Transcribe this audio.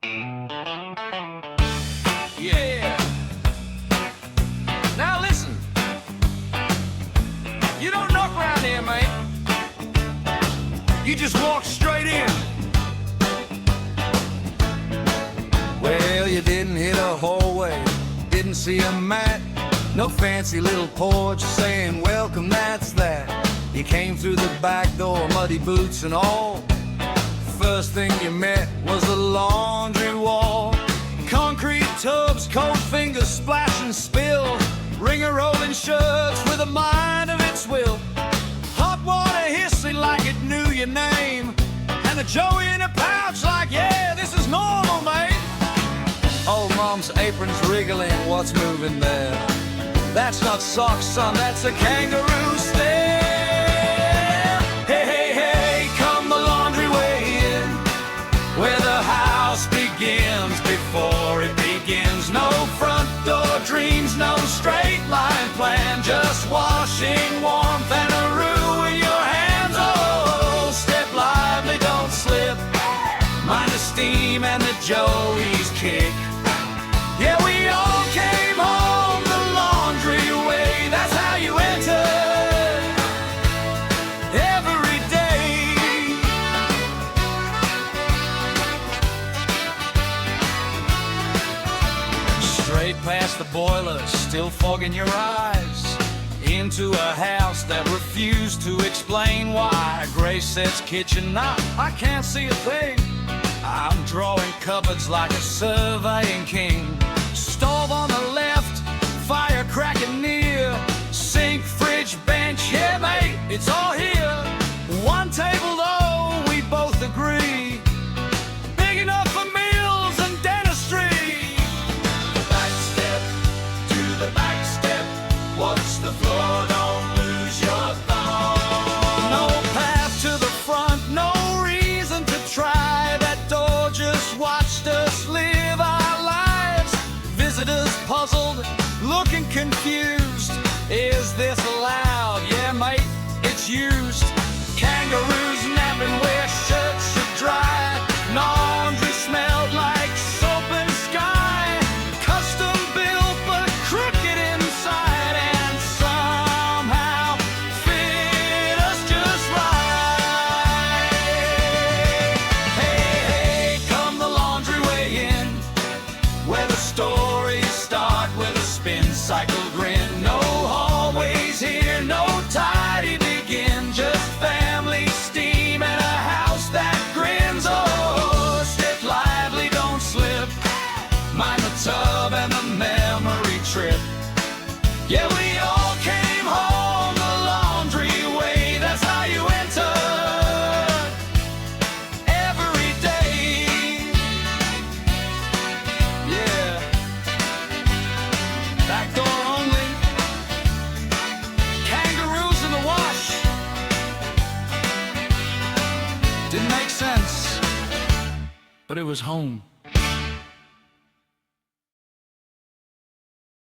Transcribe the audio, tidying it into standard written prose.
Yeah. Now listen. You don't knock around here, mate. You just walk straight in. Well, you didn't hit a hallway, didn't see a mat, no fancy little porch saying welcome, that's that. You came through the back door, muddy boots and all. First thing you met was the laundry wall. Concrete tubs, cold fingers splash and spill. Ringer rolling shirts with a mind of its will. Hot water hissing like it knew your name. And the Joe in a pouch like, yeah, this is normal, mate. Old mom's apron's wriggling, what's moving there? That's not socks, son, that's a kangaroo stare. Hey, hey, hey, come the laundry way in, where the house begins before it begins. No front door dreams, no straight line plan, just washing warmth and a roux in your hands. Oh, step lively, don't slip, mind the steam and the Joey's kick. Yeah, we all came home the laundry way, that's how you enter every day. Straight past the boiler, still fogging your eyes, into a house that refused to explain why. Grace says kitchen, nah, I can't see a thing. I'm drawing cupboards like a surveying king. Stove on the left, fire cracking near. Sink, fridge, bench, yeah mate, it's all here. One table though, we both agree, big enough for meals and dentistry. The back step, to the back step, watch the floor, don't lose your thought. No path to the front, no reason to try. That door just watched us live our lives. Visitors puzzled, looking confused. Is this allowed? Yeah, mate, it's used. Kangaroos napping where shirts should dry. Laundry smelled like soap and sky. Custom built but crooked inside, and somehow fit us just right. Hey, hey, come the laundry way in, where the stories start with a spin cycle grin. No hallways here, no tidy begin, just family steam and a house that grins. Oh, step lively, don't slip, mind the tub and the memory trip. Yeah, we all came home the laundry way, that's how you enter every day. Yeah, backdoor only, kangaroos in the wash. Didn't make sense, but it was home.